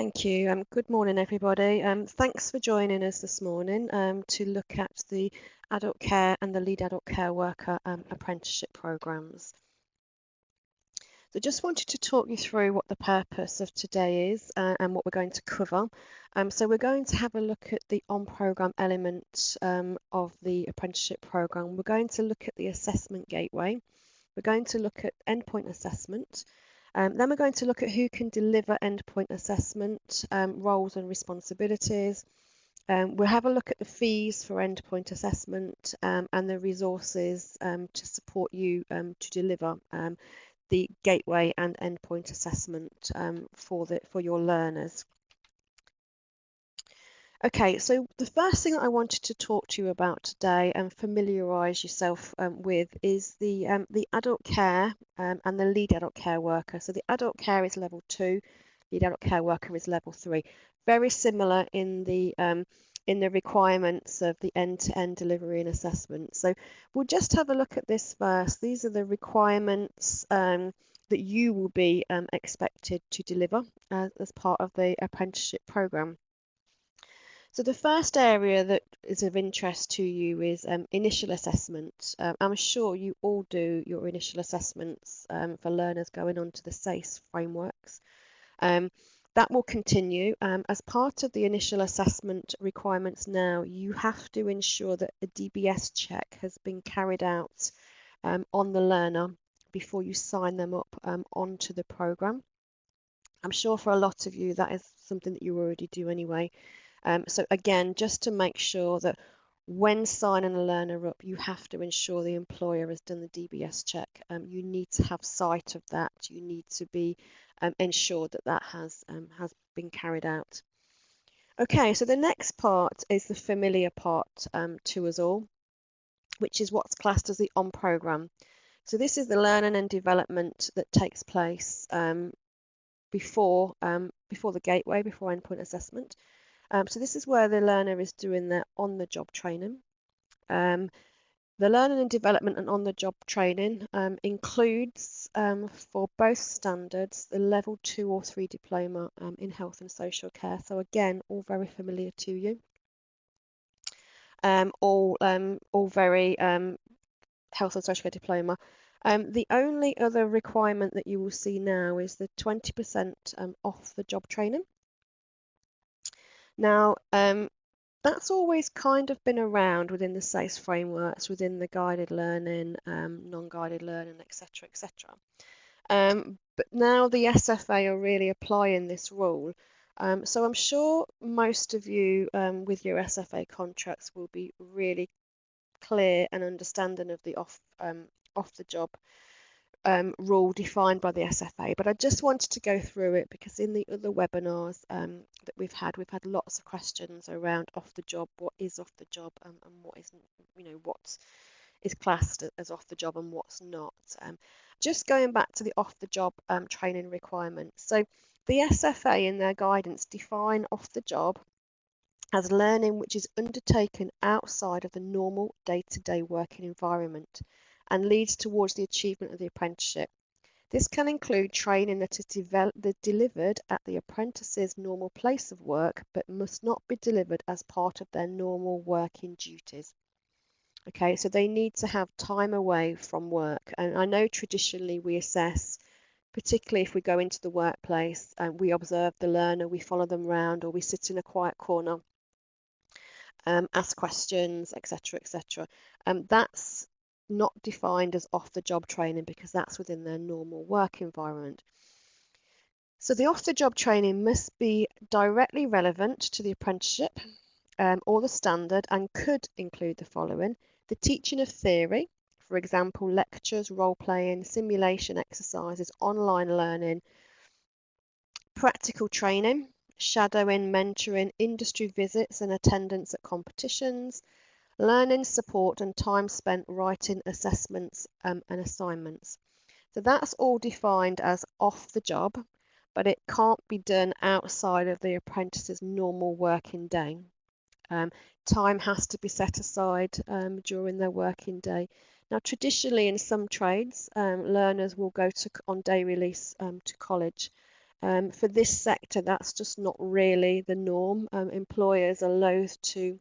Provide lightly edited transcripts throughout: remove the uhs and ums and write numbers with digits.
Thank you. Good morning, everybody. Thanks for joining us this morning to look at the adult care and the lead adult care worker apprenticeship programs. So just wanted to talk you through what the purpose of today is and what we're going to cover. So we're going to have a look at the on-programme element of the apprenticeship program. We're going to look at the assessment gateway. We're going to look at endpoint assessment. Then we're going to look at who can deliver endpoint assessment, roles and responsibilities. We'll have a look at the fees for endpoint assessment and the resources to support you to deliver the gateway and endpoint assessment for your learners. Okay, so the first thing I wanted to talk to you about today and familiarise yourself with is the adult care and the lead adult care worker. So the adult care is level 2, lead adult care worker is level 3. Very similar in the requirements of the end-to-end delivery and assessment. So we'll just have a look at this first. These are the requirements that you will be expected to deliver as part of the apprenticeship programme. So the first area that is of interest to you is initial assessment. I'm sure you all do your initial assessments for learners going on to the SACE frameworks. That will continue. As part of the initial assessment requirements now, you have to ensure that a DBS check has been carried out on the learner before you sign them up onto the programme. I'm sure for a lot of you that is something that you already do anyway. So again, just to make sure that when signing a learner up, you have to ensure the employer has done the DBS check. You need to have sight of that. You need to be ensured that that has been carried out. Okay, so the next part is the familiar part to us all, which is what's classed as the on-programme. So this is the learning and development that takes place before the gateway, before endpoint assessment. So this is where the learner is doing their on-the-job training. The learning and development and on-the-job training includes, for both standards, the level 2 or 3 diploma in health and social care. So again, all very familiar to you. All very health and social care diploma. The only other requirement that you will see now is the 20% off the job training. Now, that's always kind of been around within the SACE frameworks, within the guided learning, non-guided learning, etc., etc. But now the SFA are really applying this rule. So I'm sure most of you with your SFA contracts will be really clear and understanding of the off the job rule defined by the SFA, but I just wanted to go through it because in the other webinars that we've had lots of questions around off the job, what is off the job and what isn't, what is classed as off the job and what's not. Just going back to the off the job training requirements. So the SFA in their guidance define off the job as learning which is undertaken outside of the normal day-to-day working environment and leads towards the achievement of the apprenticeship. This can include training that is delivered at the apprentice's normal place of work, but must not be delivered as part of their normal working duties. Okay, so they need to have time away from work. And I know traditionally we assess, particularly if we go into the workplace and we observe the learner, we follow them around, or we sit in a quiet corner, ask questions, etc., etc. That's not defined as off-the-job training because that's within their normal work environment. So the off-the-job training must be directly relevant to the apprenticeship or the standard and could include the following: the teaching of theory, for example, lectures, role-playing, simulation exercises, online learning, practical training, shadowing, mentoring, industry visits and attendance at competitions, learning support and time spent writing assessments and assignments. So that's all defined as off the job, but it can't be done outside of the apprentice's normal working day. Time has to be set aside during their working day. Now, traditionally in some trades, learners will go on day release to college For this sector, that's just not really the norm. Employers are loath to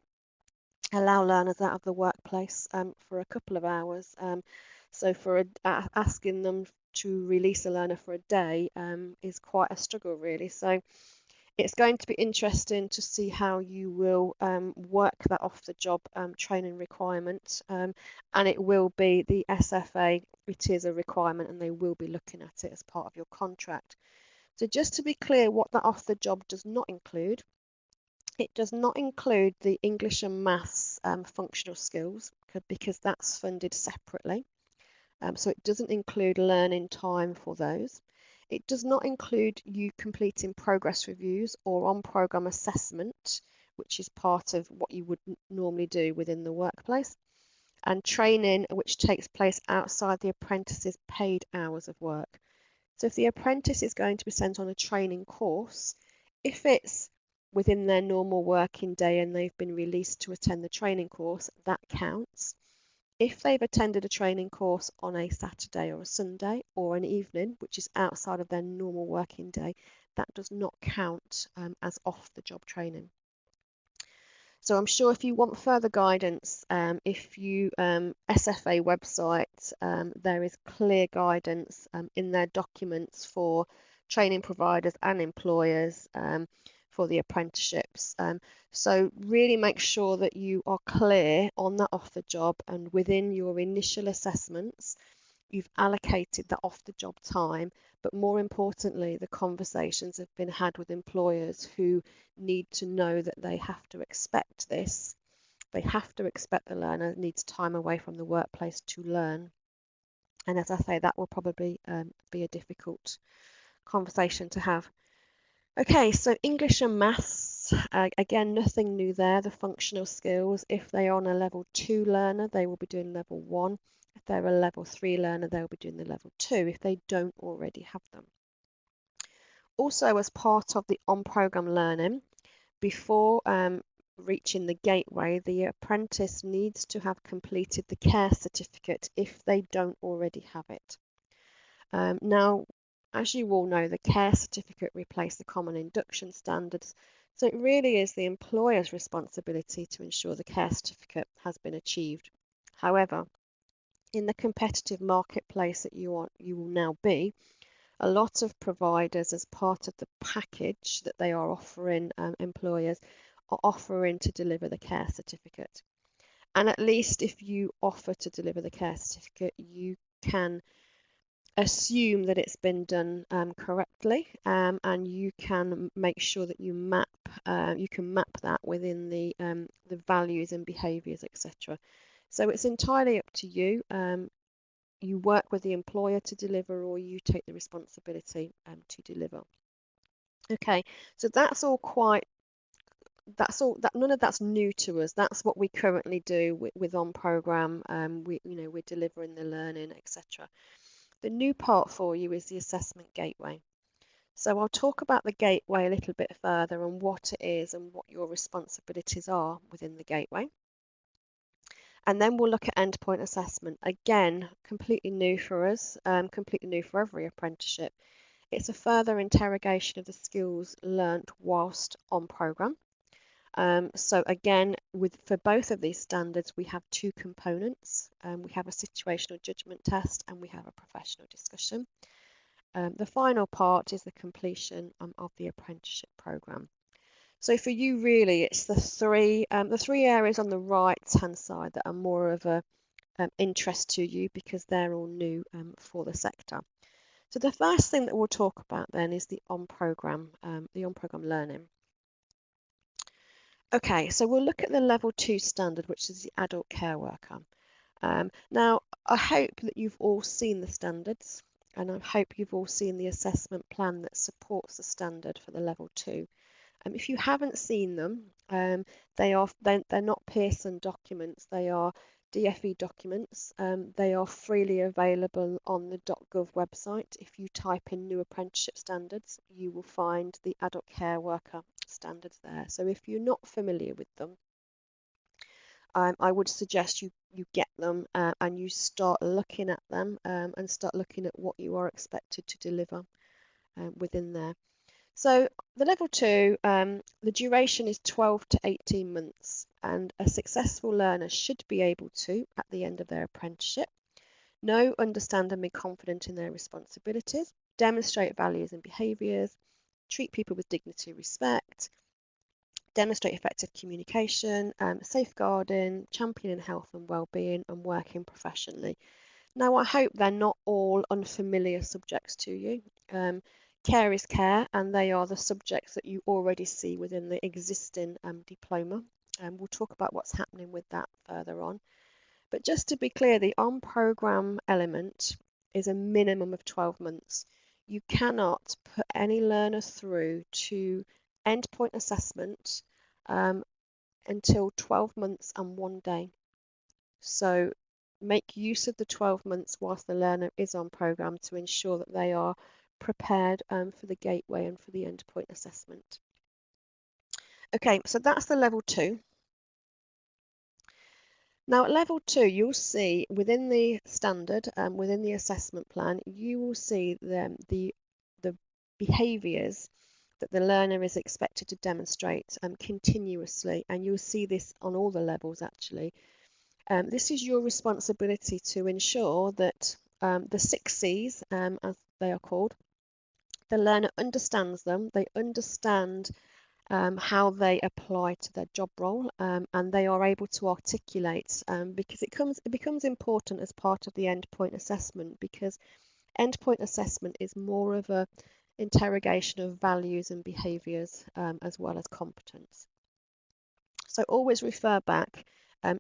allow learners out of the workplace for a couple of hours. So asking them to release a learner for a day is quite a struggle, really. So it's going to be interesting to see how you will work that off-the-job training requirement, and it will be the SFA. It is a requirement, and they will be looking at it as part of your contract. So just to be clear, what that off-the-job does not include, it does not include the English and Maths functional skills because that's funded separately. So it doesn't include learning time for those. It does not include you completing progress reviews or on-programme assessment, which is part of what you would normally do within the workplace, and training which takes place outside the apprentice's paid hours of work. So if the apprentice is going to be sent on a training course, if it's within their normal working day and they've been released to attend the training course, that counts. If they've attended a training course on a Saturday or a Sunday or an evening, which is outside of their normal working day, that does not count as off-the-job training. So I'm sure if you want further guidance, if you SFA website, there is clear guidance in their documents for training providers and employers for the apprenticeships. So really make sure that you are clear on that off the job, and within your initial assessments, you've allocated that off the job time, but more importantly, the conversations have been had with employers who need to know that they have to expect this. They have to expect the learner needs time away from the workplace to learn. And as I say, that will probably be a difficult conversation to have. Okay, so English and Maths, again, nothing new there. The functional skills, if they are on a level 2 learner, they will be doing level 1. If they're a level 3 learner, they'll be doing the level 2 if they don't already have them. Also, as part of the on-programme learning, before reaching the gateway, the apprentice needs to have completed the care certificate if they don't already have it. Now, as you all know, the care certificate replaced the common induction standards, so it really is the employer's responsibility to ensure the care certificate has been achieved. However, in the competitive marketplace that you will now be, a lot of providers, as part of the package that they are offering employers, are offering to deliver the care certificate. And at least if you offer to deliver the care certificate, you can assume that it's been done correctly, and you can make sure that you can map that within the values and behaviours, etc. So it's entirely up to you. You work with the employer to deliver, or you take the responsibility to deliver. Okay, so that's all none of that's new to us. That's what we currently do with on programme. We're delivering the learning, etc. The new part for you is the assessment gateway. So I'll talk about the gateway a little bit further and what it is and what your responsibilities are within the gateway. And then we'll look at endpoint assessment. Again, completely new for us, completely new for every apprenticeship. It's a further interrogation of the skills learnt whilst on programme. So again, for both of these standards, we have two components. We have a situational judgment test and we have a professional discussion. The final part is the completion of the apprenticeship programme. So for you, really, it's the three areas on the right-hand side that are more of a interest to you because they're all new for the sector. So the first thing that we'll talk about then is the on-programme learning. Okay, so we'll look at the level 2 standard, which is the adult care worker. Now, I hope that you've all seen the standards, and I hope you've all seen the assessment plan that supports the standard for the level 2. If you haven't seen them, they're not Pearson documents, they are DFE documents. They are freely available on the .gov website. If you type in new apprenticeship standards, you will find the adult care worker standards there. So if you're not familiar with them, I would suggest you get them and you start looking at them and start looking at what you are expected to deliver within there. So the level 2, the duration is 12 to 18 months, and a successful learner should be able to, at the end of their apprenticeship, know, understand and be confident in their responsibilities, demonstrate values and behaviours, treat people with dignity and respect, demonstrate effective communication, safeguarding, championing health and well-being, and working professionally. Now, I hope they're not all unfamiliar subjects to you. Care is care, and they are the subjects that you already see within the existing diploma. We'll talk about what's happening with that further on. But just to be clear, the on-programme element is a minimum of 12 months. You cannot put any learner through to endpoint assessment until 12 months and 1 day. So make use of the 12 months whilst the learner is on programme to ensure that they are prepared for the gateway and for the endpoint assessment. Okay, so that's the level 2. Now at level 2, you'll see within the standard, within the assessment plan, you will see the behaviours that the learner is expected to demonstrate continuously, and you'll see this on all the levels actually. This is your responsibility to ensure that the 6 C's, as they are called, the learner understands them, they understand how they apply to their job role, and they are able to articulate, because it becomes important as part of the endpoint assessment, because endpoint assessment is more of a interrogation of values and behaviours as well as competence. So always refer back.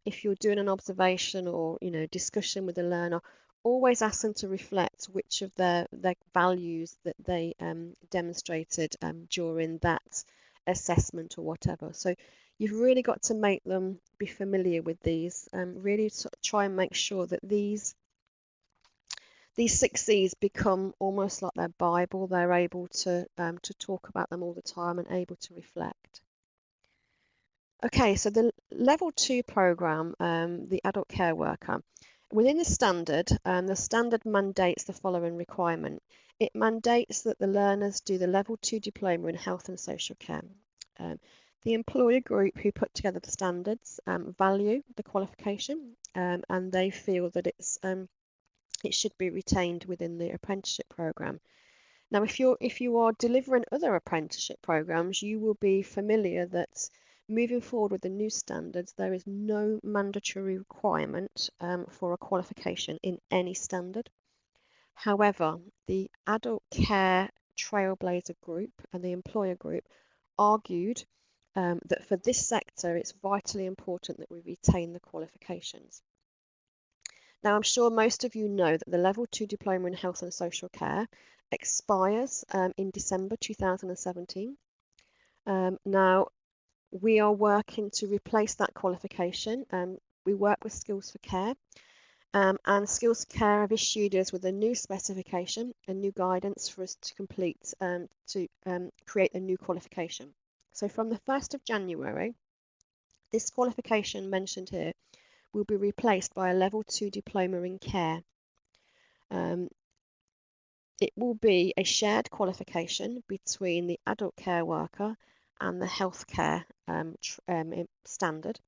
If you're doing an observation or discussion with a learner, always ask them to reflect which of their values that they demonstrated during that assessment or whatever. So you've really got to make them be familiar with these, really try and make sure that these 6 C's become almost like their Bible. They're able to talk about them all the time and able to reflect. Okay, so the level 2 program, the adult care worker, within the standard mandates the following requirement. It mandates that the learners do the level 2 diploma in health and social care. The employer group who put together the standards value the qualification, and they feel that it should be retained within the apprenticeship program. Now, if you are delivering other apprenticeship programs, you will be familiar that moving forward with the new standards, there is no mandatory requirement for a qualification in any standard. However, the adult care trailblazer group and the employer group argued that for this sector, it's vitally important that we retain the qualifications. Now, I'm sure most of you know that the level 2 diploma in health and social care expires in December 2017. Now, we are working to replace that qualification. We work with Skills for Care, and Skills for Care have issued us with a new specification, a new guidance for us to complete, to create a new qualification. So from the 1st of January, this qualification mentioned here will be replaced by a level 2 diploma in care. It will be a shared qualification between the adult care worker and the healthcare standard.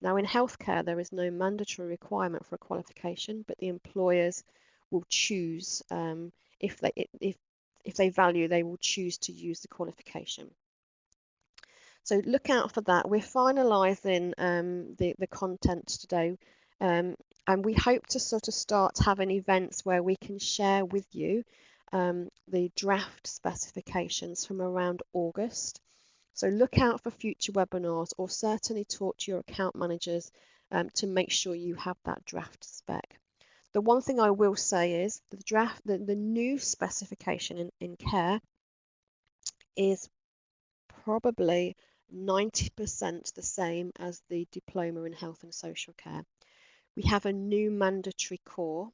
Now, in healthcare, there is no mandatory requirement for a qualification, but the employers will choose, if they value, they will choose to use the qualification. So look out for that. We're finalising the content today, and we hope to sort of start having events where we can share with you the draft specifications from around August. So look out for future webinars, or certainly talk to your account managers to make sure you have that draft spec. The one thing I will say is the new specification in care is probably 90% the same as the diploma in health and social care. We have a new mandatory core.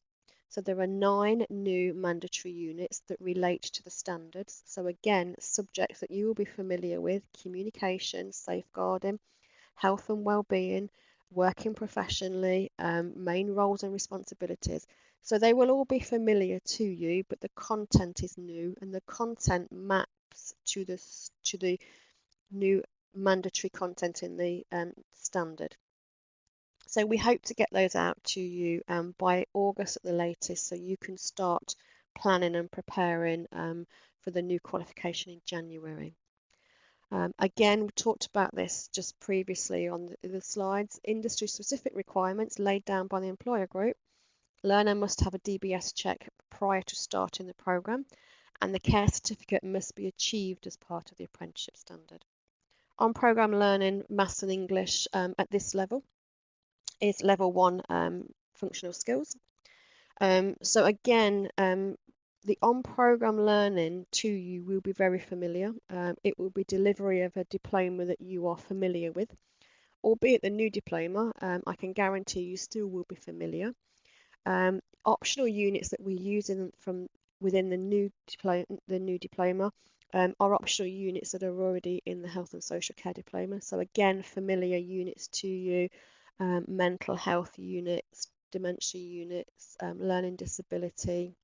So there are 9 new mandatory units that relate to the standards. So again, subjects that you will be familiar with: communication, safeguarding, health and well-being, working professionally, main roles and responsibilities. So they will all be familiar to you, but the content is new, and the content to the new mandatory content in the standard. So we hope to get those out to you by August at the latest, so you can start planning and preparing for the new qualification in January. Again, we talked about this just previously on the slides. Industry-specific requirements laid down by the employer group. Learner must have a DBS check prior to starting the programme, and the care certificate must be achieved as part of the apprenticeship standard. On programme learning, maths and English at this level is level 1 functional skills. So again, the on-programme learning to you will be very familiar. It will be delivery of a diploma that you are familiar with, albeit the new diploma, I can guarantee you still will be familiar. Optional units that we use from within the new diploma are optional units that are already in the health and social care diploma. So again, familiar units to you, mental health units, dementia units, learning disability.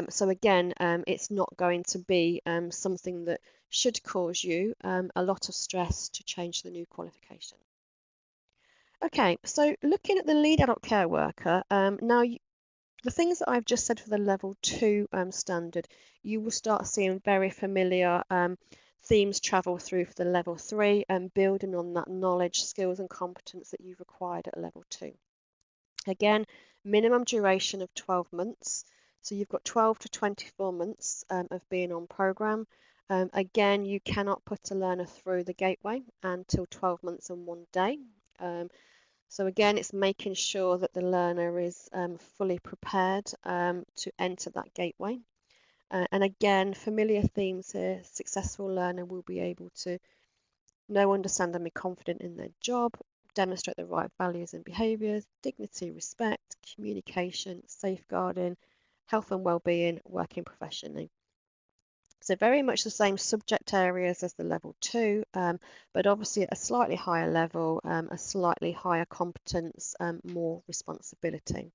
So again, it's not going to be something that should cause you a lot of stress to change the new qualification. Okay, so looking at the lead adult care worker, now the things that I've just said for the level 2 standard, you will start seeing very familiar themes travel through for the level 3 and building on that knowledge, skills and competence that you've acquired at level 2. Again, minimum duration of 12 months. So you've got 12 to 24 months of being on programme. Again, you cannot put a learner through the gateway until 12 months and 1 day. So again, it's making sure that the learner is fully prepared to enter that gateway. And again, familiar themes here, successful learner will be able to know, understand and be confident in their job, demonstrate the right values and behaviours, dignity, respect, communication, safeguarding, health and well-being, working professionally. So very much the same subject areas as the level 2, but obviously at a slightly higher level, a slightly higher competence, more responsibility.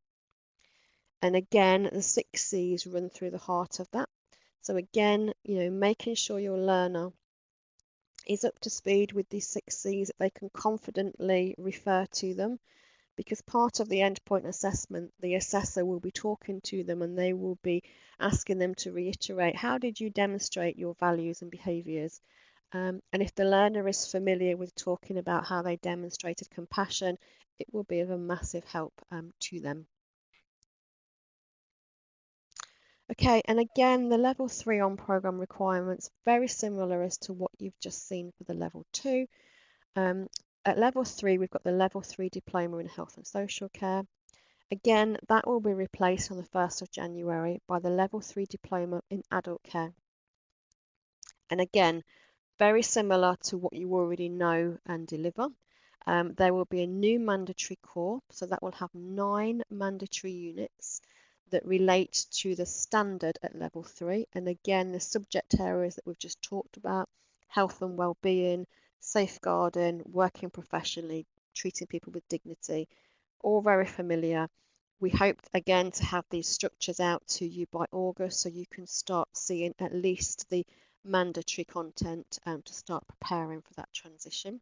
And again, the 6 C's run through the heart of that. So again, making sure your learner is up to speed with these 6 C's, that they can confidently refer to them, because part of the endpoint assessment, the assessor will be talking to them and they will be asking them to reiterate, how did you demonstrate your values and behaviours? And if the learner is familiar with talking about how they demonstrated compassion, it will be of a massive help to them. Okay, and again, the level 3 on programme requirements, very similar as to what you've just seen for the level 2. At level 3, we've got the level 3 diploma in health and social care. Again, that will be replaced on the 1st of January by the level 3 diploma in adult care. And again, very similar to what you already know and deliver. There will be a new mandatory core, so that will have 9 mandatory units that relate to the standard at level 3. And again, the subject areas that we've just talked about, health and well-being, safeguarding, working professionally, treating people with dignity, all very familiar. We hope again to have these structures out to you by August, so you can start seeing at least the mandatory content to start preparing for that transition.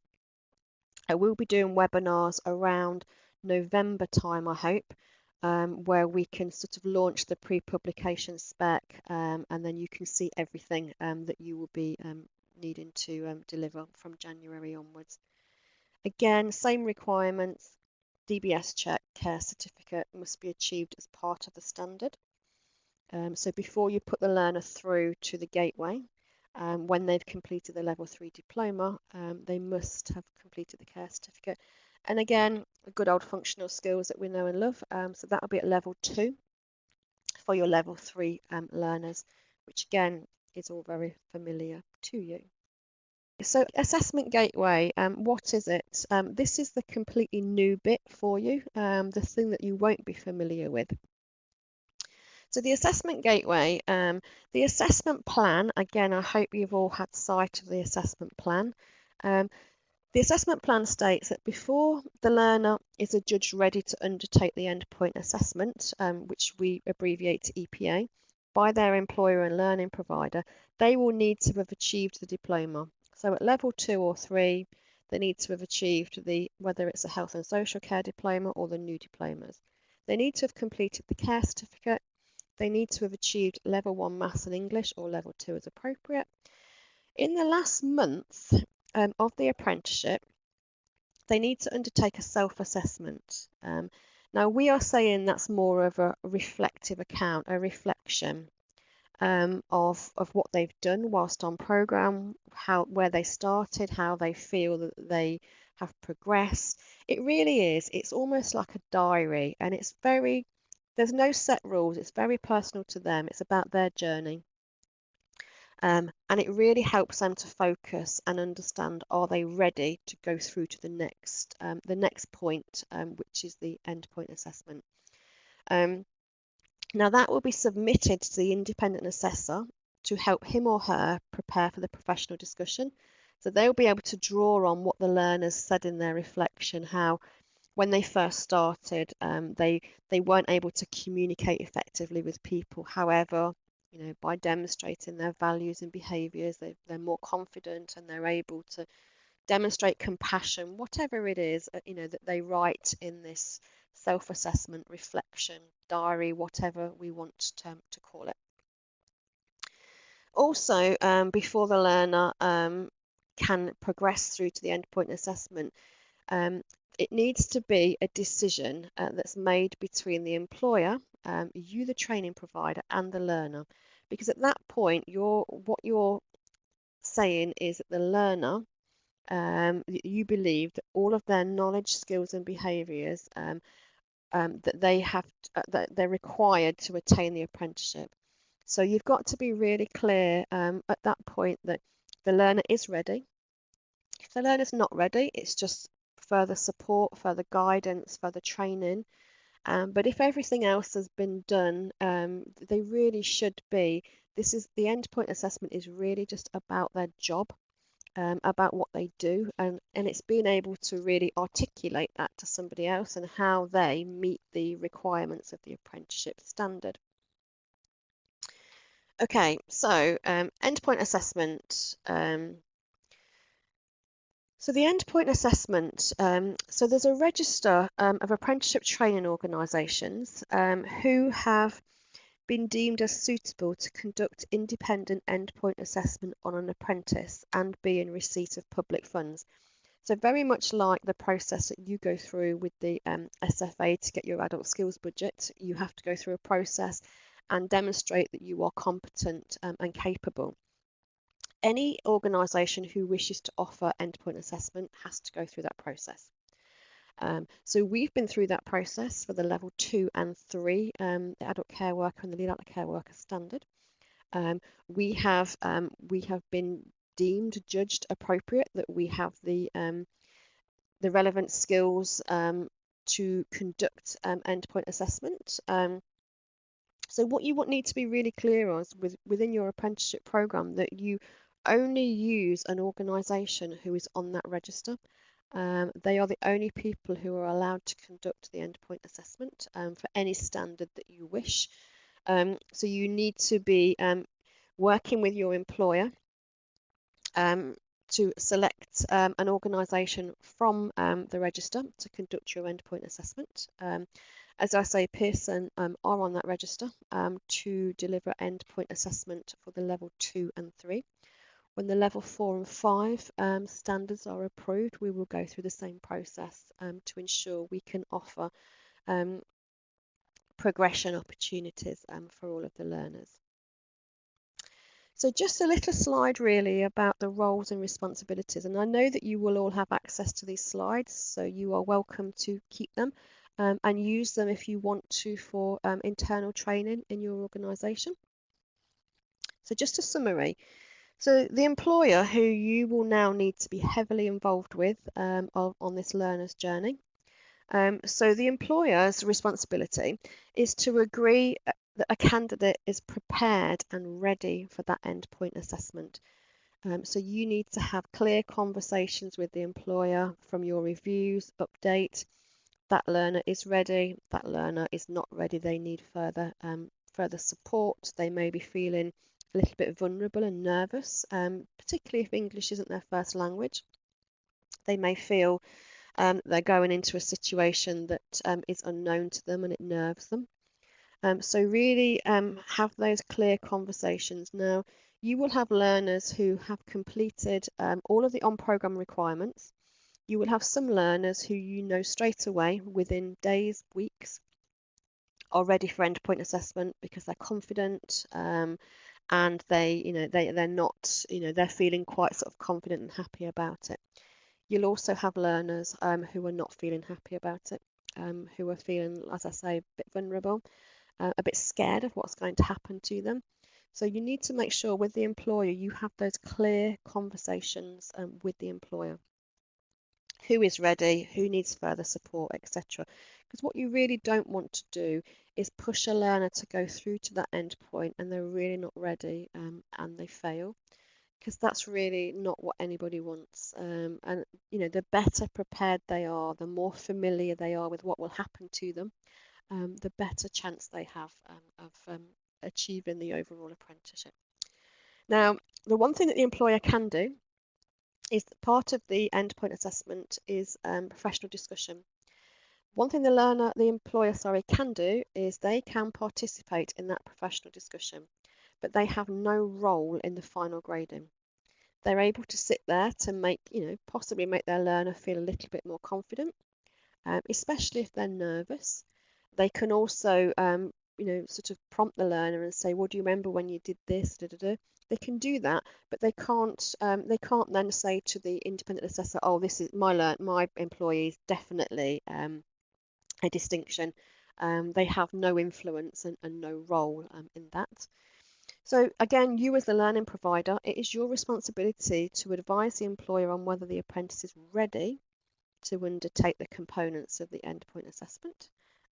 I will be doing webinars around November time, I hope, where we can sort of launch the pre-publication spec, and then you can see everything that you will be needing to deliver from January onwards. Again, same requirements, DBS check, care certificate must be achieved as part of the standard. So before you put the learner through to the gateway, when they've completed the level 3 diploma, they must have completed the care certificate. And again, good old functional skills that we know and love. So that will be at level 2 for your level 3 learners, which again is all very familiar to you. So assessment gateway, what is it? This is the completely new bit for you, the thing that you won't be familiar with. So the assessment gateway, the assessment plan, again, I hope you've all had sight of the assessment plan. The assessment plan states that before the learner is adjudged ready to undertake the endpoint assessment, which we abbreviate to EPA, by their employer and learning provider, they will need to have achieved the diploma. So at level 2 or 3, they need to have achieved whether it's a health and social care diploma or the new diplomas. They need to have completed the care certificate. They need to have achieved level 1 maths and English or level 2 as appropriate. In the last month of the apprenticeship, they need to undertake a self-assessment. Now, we are saying that's more of a reflective account, a reflection of what they've done whilst on programme, where they started, how they feel that they have progressed. It really is. It's almost like a diary, and there's no set rules. It's very personal to them. It's about their journey. And it really helps them to focus and understand, are they ready to go through to the next point, which is the endpoint assessment. Now that will be submitted to the independent assessor to help him or her prepare for the professional discussion. So they'll be able to draw on what the learners said in their reflection, how when they first started, they weren't able to communicate effectively with people. However, by demonstrating their values and behaviours, they're more confident and they're able to demonstrate compassion, whatever it is, that they write in this self-assessment, reflection, diary, whatever we want to call it. Also, before the learner can progress through to the endpoint assessment, it needs to be a decision that's made between the employer, you, the training provider, and the learner. Because at that point, what you're saying is that the learner, you believe that all of their knowledge, skills, and behaviours that they're required to attain the apprenticeship. So you've got to be really clear at that point that the learner is ready. If the learner's not ready, it's just further support, further guidance, further training. But if everything else has been done, they really should be. The endpoint assessment is really just about their job, about what they do, and it's being able to really articulate that to somebody else and how they meet the requirements of the apprenticeship standard. Okay, so endpoint assessment. So the endpoint assessment, so there's a register of apprenticeship training organisations who have been deemed as suitable to conduct independent endpoint assessment on an apprentice and be in receipt of public funds. So very much like the process that you go through with the SFA to get your adult skills budget, you have to go through a process and demonstrate that you are competent and capable. Any organisation who wishes to offer endpoint assessment has to go through that process. So we've been through that process for the level 2 and 3, the adult care worker and the lead adult care worker standard. We have been deemed, judged appropriate, that we have the relevant skills to conduct endpoint assessment. So what you need to be really clear on is within your apprenticeship programme that you only use an organisation who is on that register. They are the only people who are allowed to conduct the endpoint assessment for any standard that you wish. So you need to be working with your employer to select an organisation from the register to conduct your endpoint assessment. As I say, Pearson are on that register to deliver endpoint assessment for the level 2 and 3. When the level 4 and 5 standards are approved, we will go through the same process to ensure we can offer progression opportunities for all of the learners. So just a little slide really about the roles and responsibilities, and I know that you will all have access to these slides, so you are welcome to keep them and use them if you want to for internal training in your organisation. So just a summary. So the employer who you will now need to be heavily involved with on this learner's journey. So the employer's responsibility is to agree that a candidate is prepared and ready for that endpoint assessment. So you need to have clear conversations with the employer from your reviews, update, that learner is ready, that learner is not ready, they need further further support. They may be feeling a little bit vulnerable and nervous, particularly if English isn't their first language. They may feel they're going into a situation that is unknown to them and it nerves them. So really have those clear conversations. Now, you will have learners who have completed all of the on-program requirements. You will have some learners who you know straight away, within days, weeks, are ready for endpoint assessment because they're confident and they're not, they're feeling quite sort of confident and happy about it. You'll also have learners who are not feeling happy about it, who are feeling, as I say, a bit vulnerable, a bit scared of what's going to happen to them. So you need to make sure with the employer you have those clear conversations with the employer. Who is ready, who needs further support, etc. Because what you really don't want to do is push a learner to go through to that end point and they're really not ready and they fail, because that's really not what anybody wants. And the better prepared they are, the more familiar they are with what will happen to them, the better chance they have of achieving the overall apprenticeship. Now, the one thing that the employer can do is that part of the endpoint assessment is professional discussion. One thing the employer, can do is they can participate in that professional discussion, but they have no role in the final grading. They're able to sit there to possibly make their learner feel a little bit more confident, especially if they're nervous. They can also, sort of prompt the learner and say, "Well, do you remember when you did this?" Da, da, da. They can do that, but they can't. They can't then say to the independent assessor, "Oh, this is my employee is definitely a distinction." They have no influence and no role in that. So again, you as the learning provider, it is your responsibility to advise the employer on whether the apprentice is ready to undertake the components of the endpoint assessment.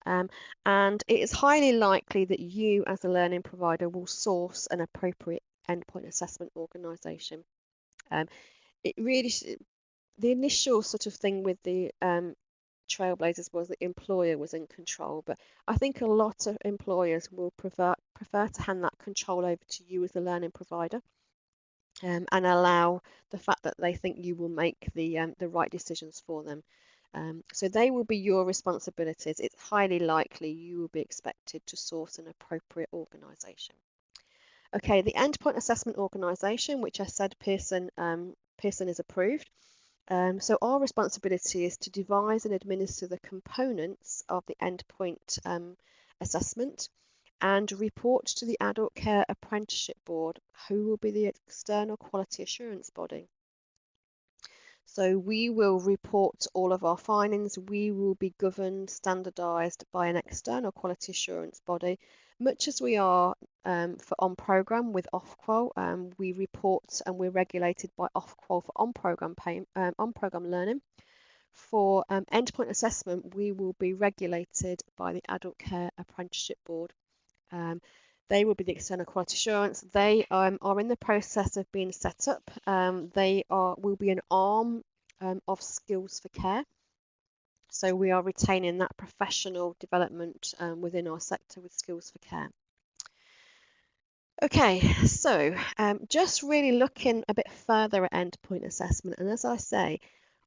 And it is highly likely that you as a learning provider will source an appropriate endpoint assessment organisation. It really, the initial sort of thing with the Trailblazers was the employer was in control, but I think a lot of employers will prefer to hand that control over to you as the learning provider, and allow the fact that they think you will make the right decisions for them. So they will be your responsibilities. It's highly likely you will be expected to source an appropriate organisation. Okay, the endpoint assessment organisation, which I said Pearson is approved. So our responsibility is to devise and administer the components of the endpoint assessment and report to the Adult Care Apprenticeship Board, who will be the external quality assurance body. So we will report all of our findings. We will be governed, standardised by an external quality assurance body, much as we are for on-programme with Ofqual. We report and we're regulated by Ofqual for on-programme learning. For endpoint assessment, we will be regulated by the Adult Care Apprenticeship Board. They will be the external quality assurance. They are in the process of being set up. They will be an arm of Skills for Care. So we are retaining that professional development within our sector with Skills for Care. Okay, so just really looking a bit further at endpoint assessment, and as I say,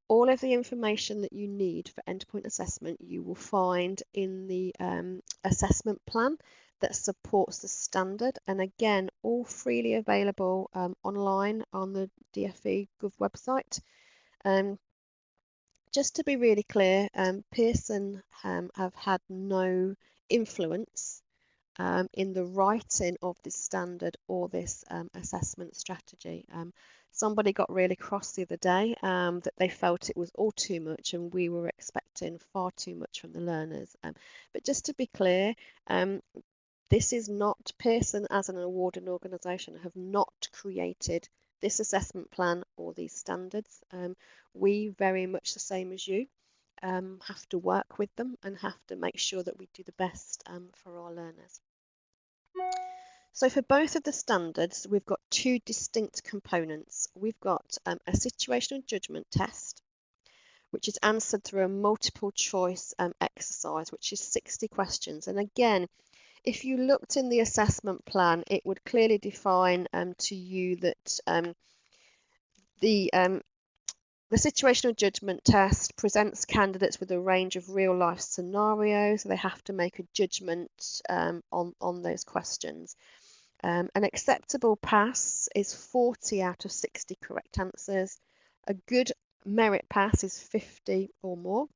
all of the information that you need for endpoint assessment you will find in the assessment plan that supports the standard, and again, all freely available online on the DfE Gov website. Just to be really clear, Pearson have had no influence in the writing of this standard or this assessment strategy. Somebody got really cross the other day that they felt it was all too much and we were expecting far too much from the learners. But just to be clear, this is not Pearson as an awarding organisation have not created this assessment plan or these standards. We, very much the same as you, have to work with them and have to make sure that we do the best for our learners. So for both of the standards, we've got two distinct components. We've got a situational judgment test, which is answered through a multiple choice exercise, which is 60 questions. And again, if you looked in the assessment plan, it would clearly define to you that the situational judgment test presents candidates with a range of real-life scenarios, so they have to make a judgment on those questions. An acceptable pass is 40 out of 60 correct answers. A good merit pass is 50 or more.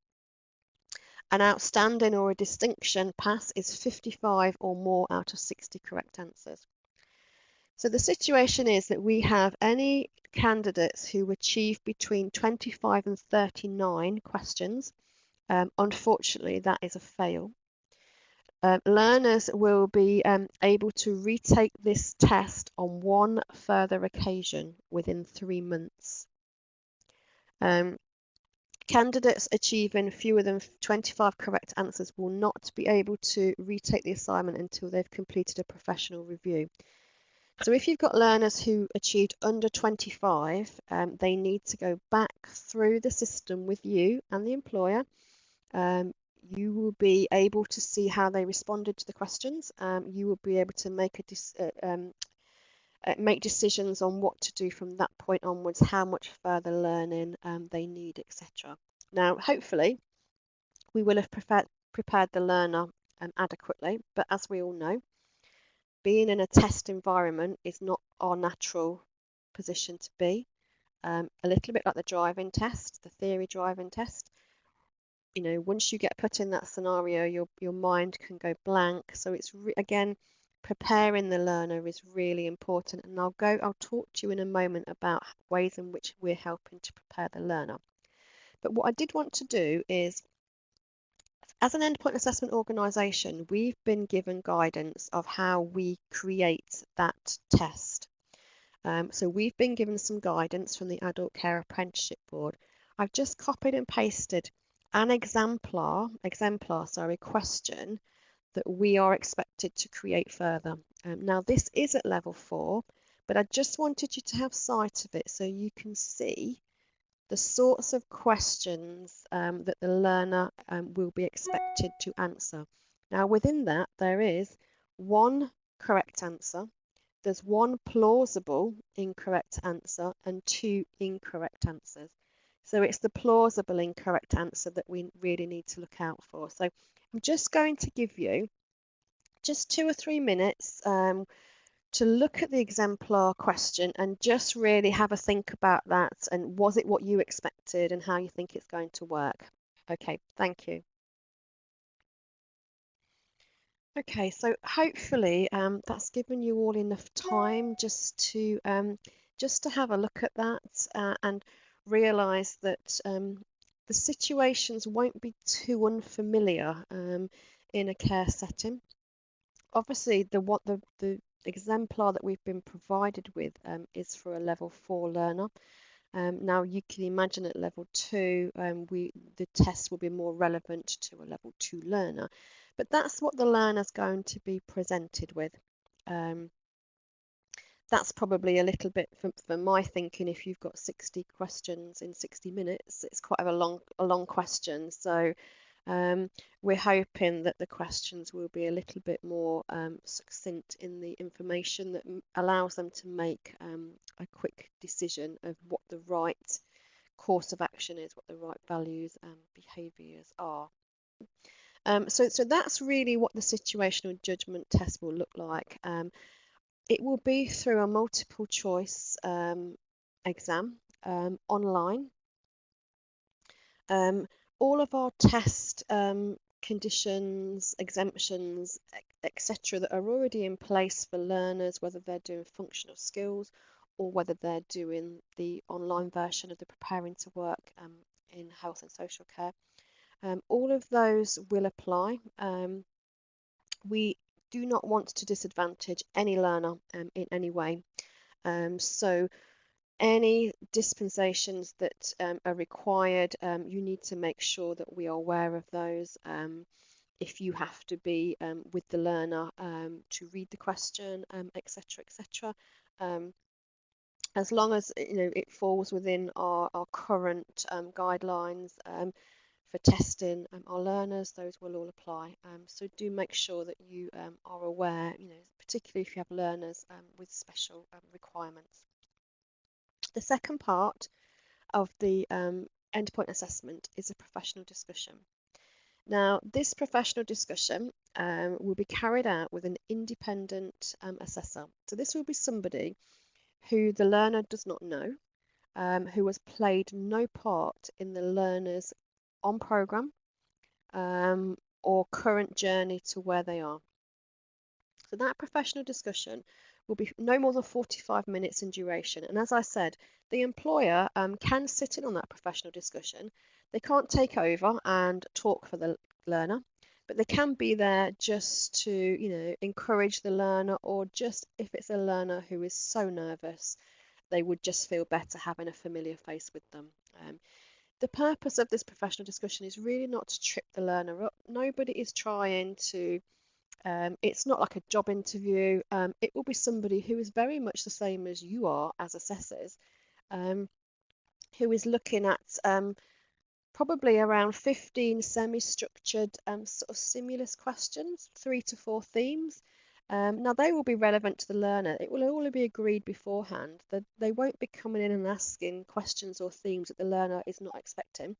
An outstanding or a distinction pass is 55 or more out of 60 correct answers. So the situation is that we have any candidates who achieve between 25 and 39 questions. Unfortunately, that is a fail. Learners will be able to retake this test on one further occasion within 3 months. Candidates achieving fewer than 25 correct answers will not be able to retake the assignment until they've completed a professional review. So if you've got learners who achieved under 25, they need to go back through the system with you and the employer. You will be able to see how they responded to the questions. You will be able to make decisions on what to do from that point onwards, how much further learning they need, etc. Now, hopefully, we will have prepared the learner adequately, but as we all know, being in a test environment is not our natural position to be. A little bit like the driving test, the theory driving test. You know, once you get put in that scenario, your mind can go blank. So it's again, preparing the learner is really important. And I'll talk to you in a moment about ways in which we're helping to prepare the learner. But what I did want to do is, as an endpoint assessment organisation, we've been given guidance of how we create that test. So we've been given some guidance from the Adult Care Apprenticeship Board. I've just copied and pasted an exemplar question that we are expected to create further. Now this is at level 4, but I just wanted you to have sight of it so you can see the sorts of questions that the learner will be expected to answer. Now within that there is one correct answer, there's one plausible incorrect answer and 2 incorrect answers. So it's the plausible incorrect answer that we really need to look out for. So I'm just going to give you just 2 or 3 minutes to look at the exemplar question and just really have a think about that, and was it what you expected and how you think it's going to work. Okay, thank you. Okay, so hopefully that's given you all enough time just to have a look at that and realise that the situations won't be too unfamiliar in a care setting. Obviously, the exemplar that we've been provided with is for a level 4 learner. Now you can imagine at level 2 the test will be more relevant to a level 2 learner, but that's what the learner's going to be presented with. That's probably a little bit for my thinking. If you've got 60 questions in 60 minutes, it's quite a long question. So we're hoping that the questions will be a little bit more succinct in the information that allows them to make a quick decision of what the right course of action is, what the right values and behaviours are. So that's really what the situational judgment test will look like. It will be through a multiple choice exam online. All of our test conditions, exemptions, etc. that are already in place for learners, whether they're doing functional skills or whether they're doing the online version of the preparing to work in health and social care. All of those will apply. We do not want to disadvantage any learner in any way. So any dispensations that are required, you need to make sure that we are aware of those. If you have to be with the learner to read the question, etc., etc. As long as it falls within our current guidelines. for testing our learners, those will all apply. So do make sure that you are aware, particularly if you have learners with special requirements. The second part of the endpoint assessment is a professional discussion. Now, this professional discussion will be carried out with an independent assessor. So this will be somebody who the learner does not know, who has played no part in the learner's on program or current journey to where they are. So that professional discussion will be no more than 45 minutes in duration. And as I said, the employer can sit in on that professional discussion. They can't take over and talk for the learner, but they can be there just to, encourage the learner, or just if it's a learner who is so nervous, they would just feel better having a familiar face with them. The purpose of this professional discussion is really not to trip the learner up. Nobody is trying to, it's not like a job interview. It will be somebody who is very much the same as you are as assessors, who is looking at probably around 15 semi-structured sort of stimulus questions, 3 to 4 themes. Now they will be relevant to the learner. It will all be agreed beforehand. That they won't be coming in and asking questions or themes that the learner is not expecting.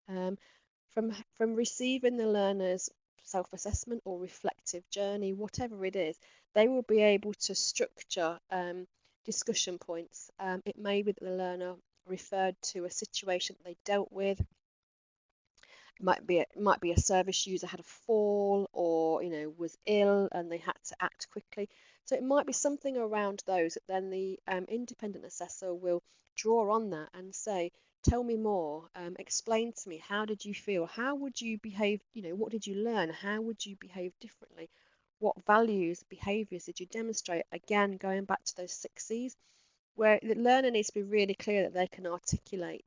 From receiving the learner's self-assessment or reflective journey, whatever it is, they will be able to structure discussion points. It may be that the learner referred to a situation that they dealt with. It might be a service user had a fall, or was ill and they had to act quickly. So it might be something around those that then the independent assessor will draw on that and say, tell me more, explain to me, how did you feel, how would you behave, what did you learn, how would you behave differently, what values, behaviours did you demonstrate? Again, going back to those 6 C's, where the learner needs to be really clear that they can articulate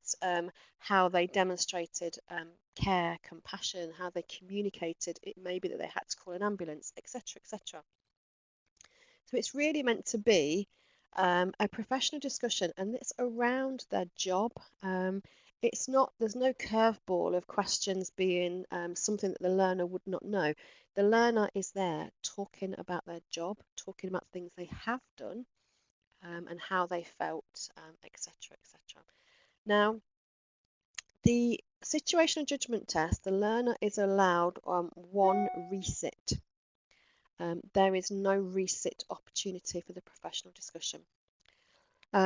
how they demonstrated care, compassion, how they communicated. It may be that they had to call an ambulance, etc., etc. So it's really meant to be a professional discussion, and it's around their job. It's not, there's no curveball of questions being something that the learner would not know. The learner is there talking about their job, talking about things they have done, and how they felt, etc., etc. Now, the situational judgment test, the learner is allowed one resit. There is no resit opportunity for the professional discussion.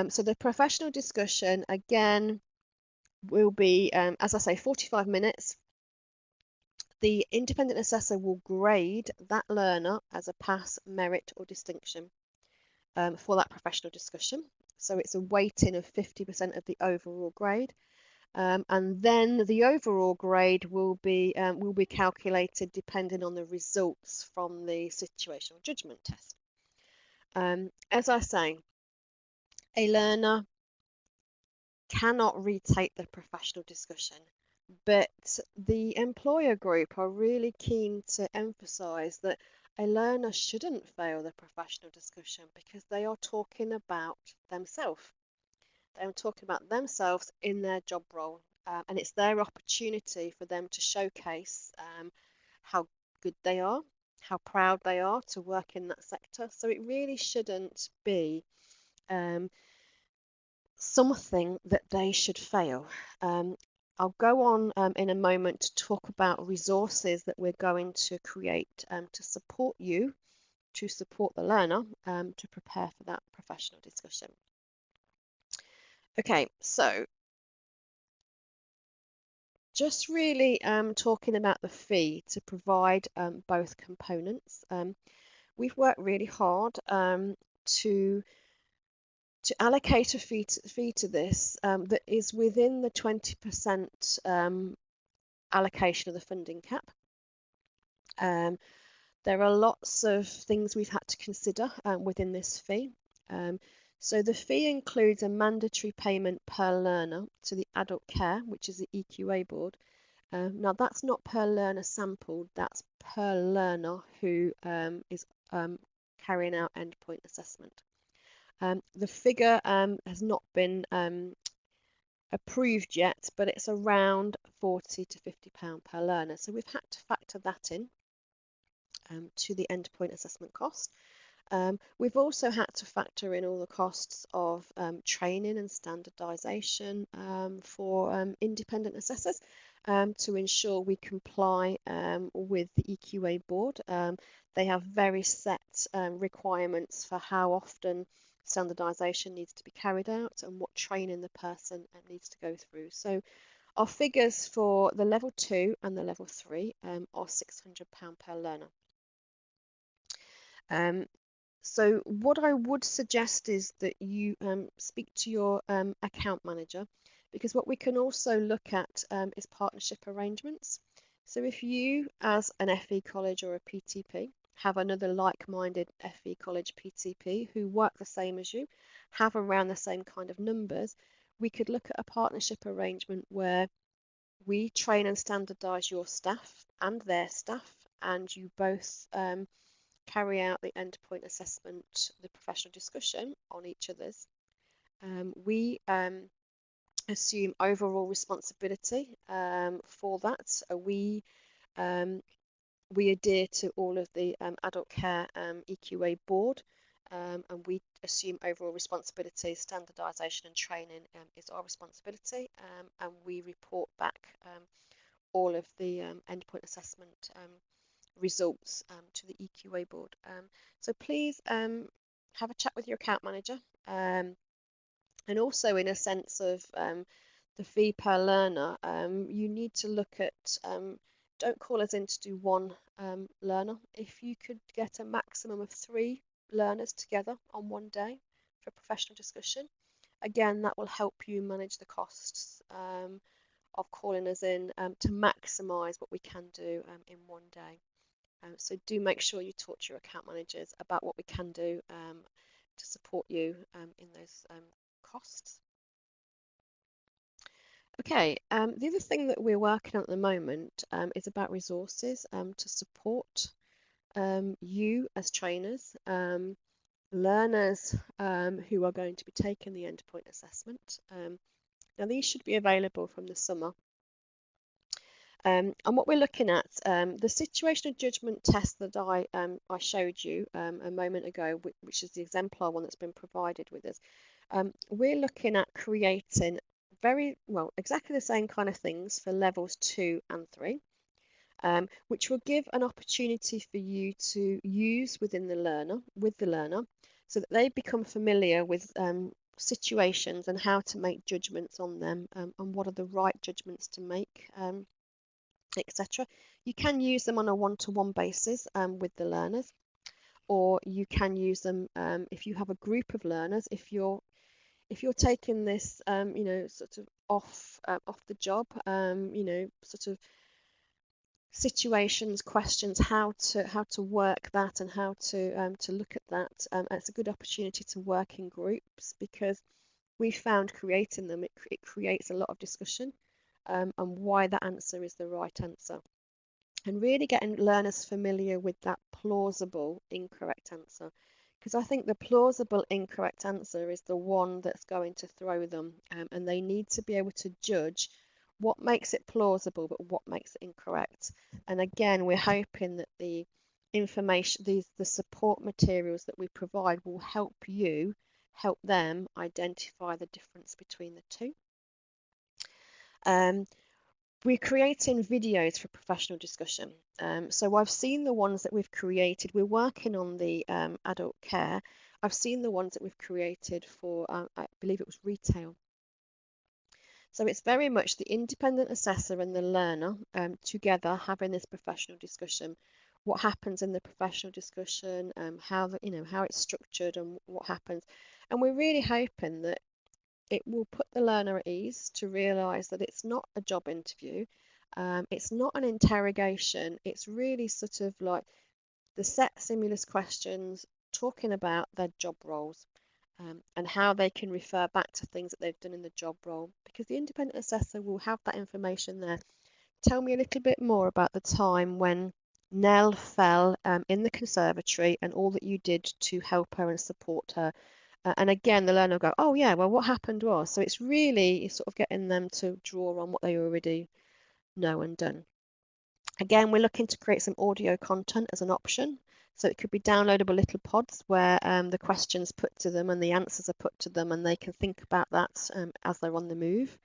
So the professional discussion, again, will be, as I say, 45 minutes. The independent assessor will grade that learner as a pass, merit, or distinction for that professional discussion. So it's a weighting of 50% of the overall grade. And then the overall grade will be calculated depending on the results from the situational judgment test. As I say, a learner cannot retake the professional discussion, but the employer group are really keen to emphasise that a learner shouldn't fail the professional discussion because they are talking about themselves. They're talking about themselves in their job role, and it's their opportunity for them to showcase how good they are, how proud they are to work in that sector. So it really shouldn't be something that they should fail. I'll go on in a moment to talk about resources that we're going to create to support you, to support the learner, to prepare for that professional discussion. Okay, so just really talking about the fee to provide both components. We've worked really hard to allocate a fee to this that is within the 20% allocation of the funding cap. There are lots of things we've had to consider within this fee. So the fee includes a mandatory payment per learner to the adult care, which is the EQA board. Now that's not per learner sampled, that's per learner who is carrying out endpoint assessment. The figure has not been approved yet, but it's around £40 to £50 per learner. So we've had to factor that in to the endpoint assessment cost. We've also had to factor in all the costs of training and standardisation for independent assessors to ensure we comply with the EQA board. They have very set requirements for how often standardisation needs to be carried out and what training the person needs to go through. So our figures for the level 2 and the level 3 are £600 per learner. So what I would suggest is that you speak to your account manager, because what we can also look at is partnership arrangements. So if you, as an FE college or a PTP, have another like-minded FE college PTP who work the same as you, have around the same kind of numbers, we could look at a partnership arrangement where we train and standardise your staff and their staff, and you both carry out the endpoint assessment, the professional discussion on each other's. We assume overall responsibility for that. We adhere to all of the adult care EQA board, and we assume overall responsibility. Standardisation and training is our responsibility, and we report back all of the endpoint assessment results to the EQA board. So please have a chat with your account manager, and also in a sense of the fee per learner, you need to look at, don't call us in to do one learner. If you could get a maximum of 3 learners together on one day for professional discussion, again, that will help you manage the costs of calling us in to maximise what we can do in one day. So do make sure you talk to your account managers about what we can do to support you in those costs. Okay, the other thing that we're working on at the moment is about resources to support you as trainers, learners who are going to be taking the endpoint assessment. Now these should be available from the summer. And what we're looking at, the situational judgment test that I showed you a moment ago, which is the exemplar one that's been provided with us, we're looking at creating exactly the same kind of things for levels 2 and 3, which will give an opportunity for you to use with the learner, so that they become familiar with situations and how to make judgments on them, and what are the right judgments to make, etc. You can use them on a one-to-one basis with the learners, or you can use them if you have a group of learners. If you're taking this, sort of off the job, sort of situations, questions, how to work that and how to look at that. It's a good opportunity to work in groups, because we found creating them, it creates a lot of discussion and why that answer is the right answer, and really getting learners familiar with that plausible incorrect answer, because I think the plausible incorrect answer is the one that's going to throw them, and they need to be able to judge what makes it plausible but what makes it incorrect. And again, we're hoping that the information, the support materials that we provide will help them identify the difference between the two. We're creating videos for professional discussion. So I've seen the ones that we've created. We're working on the adult care. I've seen the ones that we've created for, I believe it was retail. So it's very much the independent assessor and the learner together having this professional discussion. What happens in the professional discussion, how it's structured and what happens. And we're really hoping that it will put the learner at ease to realise that it's not a job interview, it's not an interrogation, it's really sort of like the set stimulus questions talking about their job roles, and how they can refer back to things that they've done in the job role, because the independent assessor will have that information there. Tell me a little bit more about the time when Nell fell in the conservatory and all that you did to help her and support her. And again, the learner will go, oh yeah, well, what happened was. So it's really sort of getting them to draw on what they already know and done. Again, we're looking to create some audio content as an option. So it could be downloadable little pods where the questions put to them and the answers are put to them, and they can think about that as they're on the move.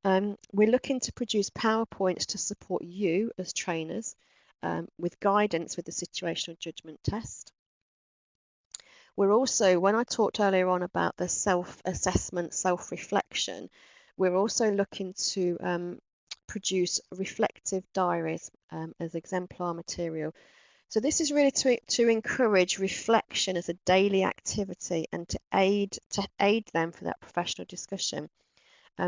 We're looking to produce PowerPoints to support you as trainers with guidance with the situational judgment test. We're also, when I talked earlier on about the self-assessment, self-reflection, we're also looking to produce reflective diaries as exemplar material. So this is really to encourage reflection as a daily activity and to aid them for that professional discussion.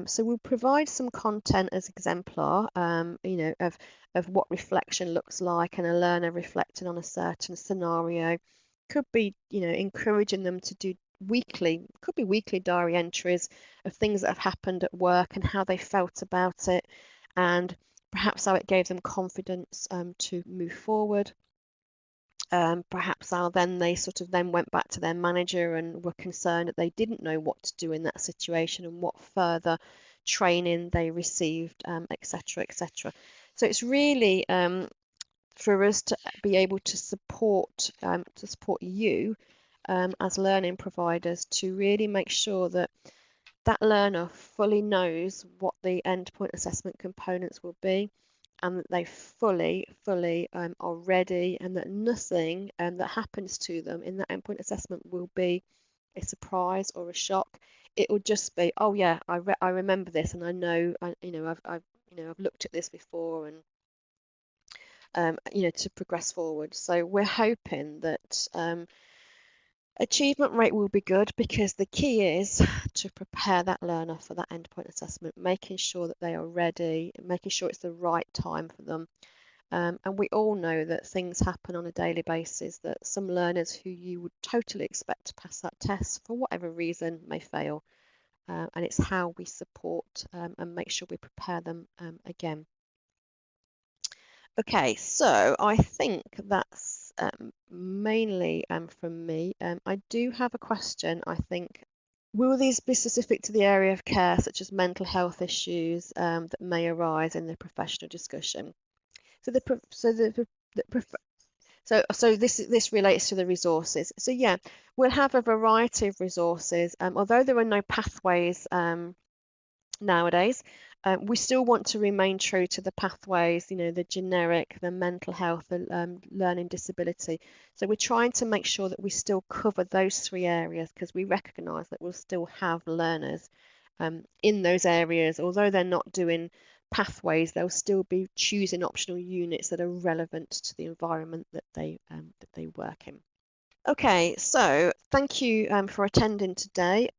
So we'll provide some content as exemplar, of what reflection looks like, and a learner reflecting on a certain scenario. Could be, encouraging them to do could be weekly diary entries of things that have happened at work and how they felt about it, and perhaps how it gave them confidence to move forward. Perhaps how then they sort of then went back to their manager and were concerned that they didn't know what to do in that situation and what further training they received, etc., etc. So it's really for us to be able to support you as learning providers to really make sure that that learner fully knows what the endpoint assessment components will be, and that they fully are ready, and that nothing that happens to them in that endpoint assessment will be a surprise or a shock. It will just be, oh yeah, I remember this, and I know, I've looked at this before, and to progress forward. So we're hoping that achievement rate will be good, because the key is to prepare that learner for that endpoint assessment, making sure that they are ready, making sure it's the right time for them. And we all know that things happen on a daily basis, that some learners who you would totally expect to pass that test for whatever reason may fail. And it's how we support and make sure we prepare them again. Okay, so I think that's mainly from me. I do have a question, I think. Will these be specific to the area of care, such as mental health issues that may arise in the professional discussion? So this relates to the resources. So yeah, we'll have a variety of resources. Although there are no pathways nowadays, we still want to remain true to the pathways, the generic, the mental health, the learning disability. So we're trying to make sure that we still cover those three areas, because we recognise that we'll still have learners in those areas. Although they're not doing pathways, they'll still be choosing optional units that are relevant to the environment that they work in. Okay, so thank you for attending today.